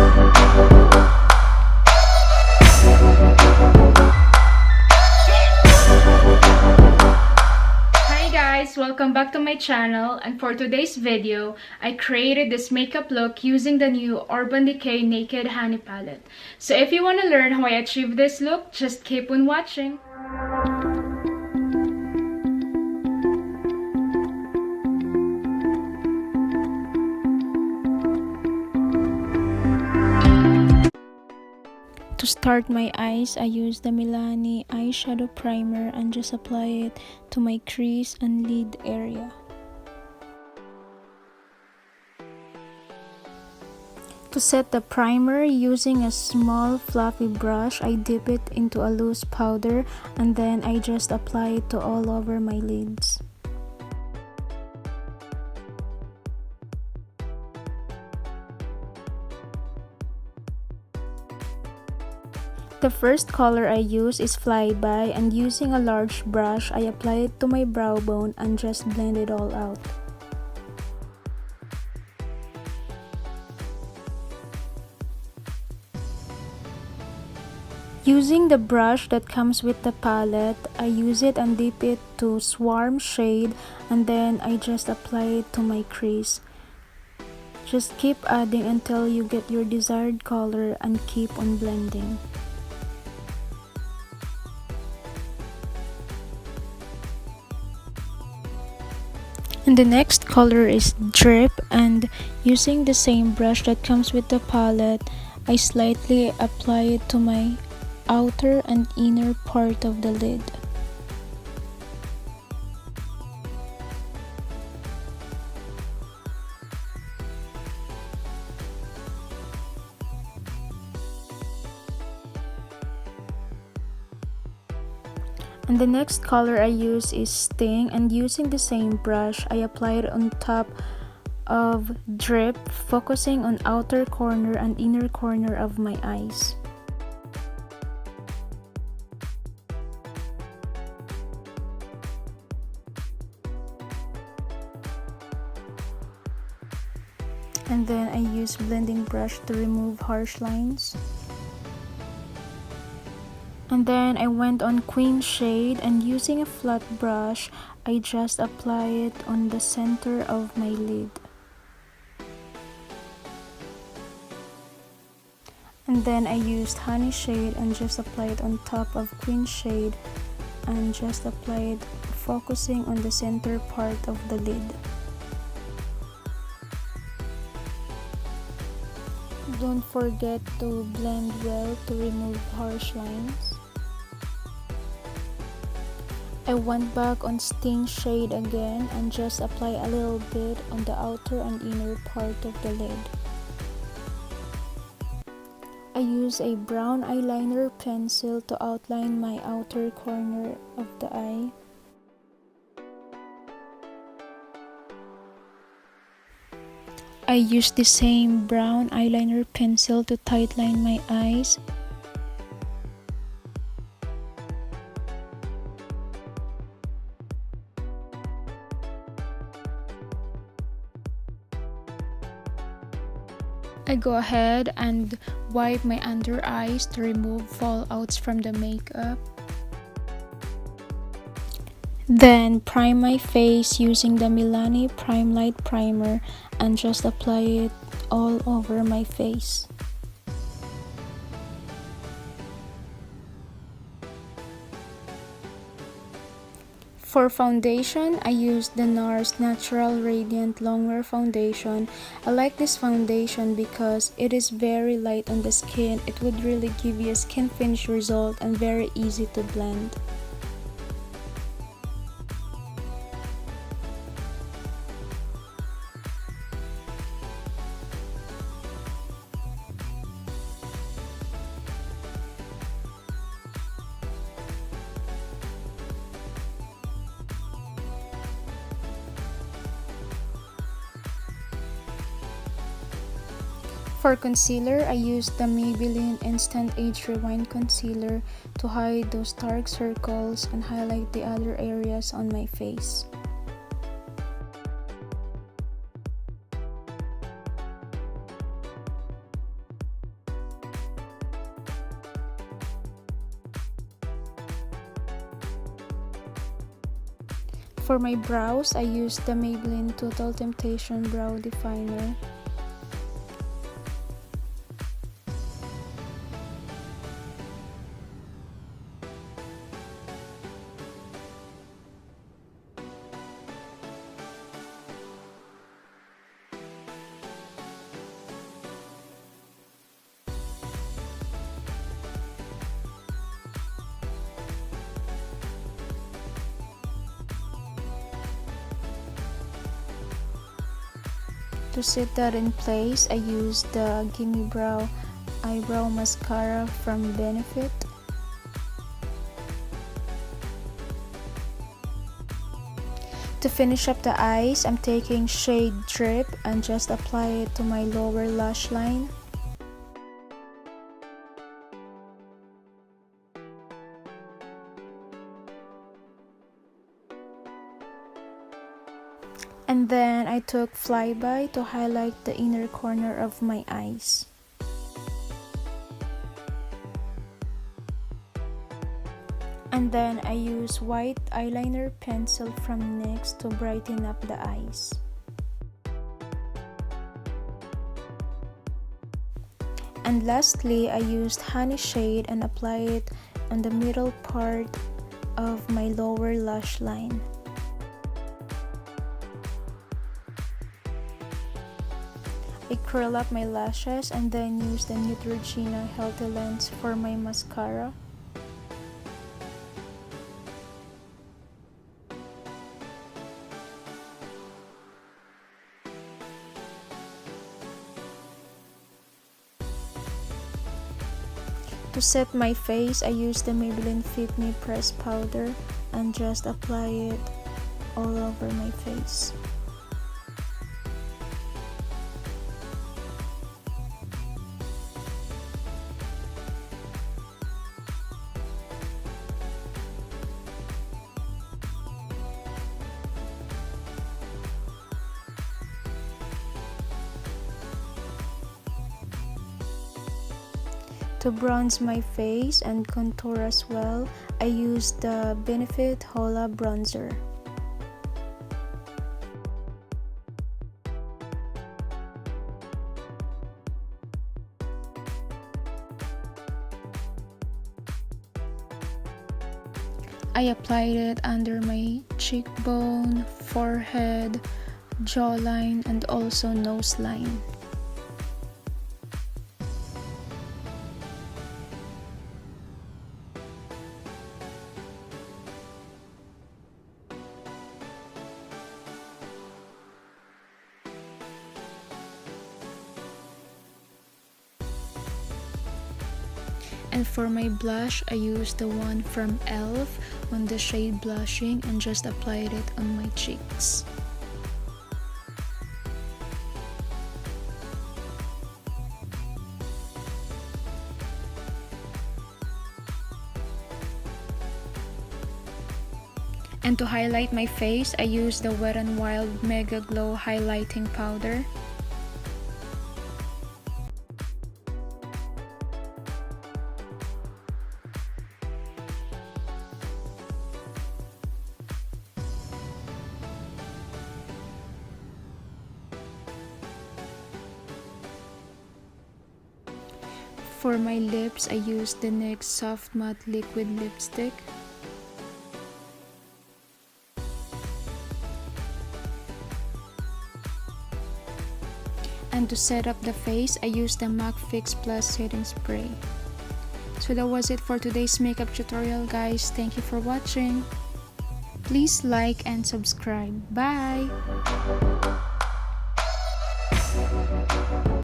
Hi guys, welcome back to my channel, and for today's video, I created this makeup look using the new Urban Decay Naked Honey palette. So if you want to learn how I achieved this look, just keep on watching. To start my eyes, I use the Milani eyeshadow primer and just apply it to my crease and lid area. To set the primer, using a small fluffy brush, I dip it into a loose powder and then I just apply it to all over my lids. The first color I use is Flyby, and using a large brush, I apply it to my brow bone and just blend it all out. Using the brush that comes with the palette, I use it and dip it to Swarm shade, and then I just apply it to my crease. Just keep adding until you get your desired color and keep on blending. And the next color is Drip, and using the same brush that comes with the palette, I slightly apply it to my outer and inner part of the lid. And the next color I use is Sting, and using the same brush, I apply it on top of Drip, focusing on outer corner and inner corner of my eyes. And then I use blending brush to remove harsh lines. And then I went on Queen shade, and using a flat brush, I just apply it on the center of my lid. And then I used Honey shade and just apply it on top of Queen shade and just apply it focusing on the center part of the lid. Don't forget to blend well to remove harsh lines. I went back on Sting shade again and just apply a little bit on the outer and inner part of the lid. I use a brown eyeliner pencil to outline my outer corner of the eye. I use the same brown eyeliner pencil to tightline my eyes. I go ahead and wipe my under eyes to remove fallouts from the makeup. Then prime my face using the Milani Prime Light Primer and just apply it all over my face. For foundation, I used the NARS Natural Radiant Longwear Foundation. I like this foundation because it is very light on the skin. It would really give you a skin finish result and very easy to blend. For concealer, I used the Maybelline Instant Age Rewind Concealer to hide those dark circles and highlight the other areas on my face. For my brows, I used the Maybelline Total Temptation Brow Definer. To set that in place, I used the Gimme Brow Eyebrow Mascara from Benefit. To finish up the eyes, I'm taking shade Drip and just apply it to my lower lash line. And then I took Flyby to highlight the inner corner of my eyes. And then I use white eyeliner pencil from NYX to brighten up the eyes. And lastly, I used Honey shade and apply it on the middle part of my lower lash line. I curl up my lashes and then use the Neutrogena Healthy Lens for my mascara. To set my face, I use the Maybelline Fit Me Press Powder and just apply it all over my face. To bronze my face and contour as well, I used the Benefit Hola Bronzer. I applied it under my cheekbone, forehead, jawline, and also nose line. And for my blush, I used the one from e.l.f. on the shade Blushing and just applied it on my cheeks. And to highlight my face, I used the Wet n Wild Mega Glow Highlighting Powder. For my lips, I used the NYX Soft Matte Liquid Lipstick. And to set up the face, I used the MAC Fix Plus Setting Spray. So that was it for today's makeup tutorial, guys. Thank you for watching. Please like and subscribe. Bye!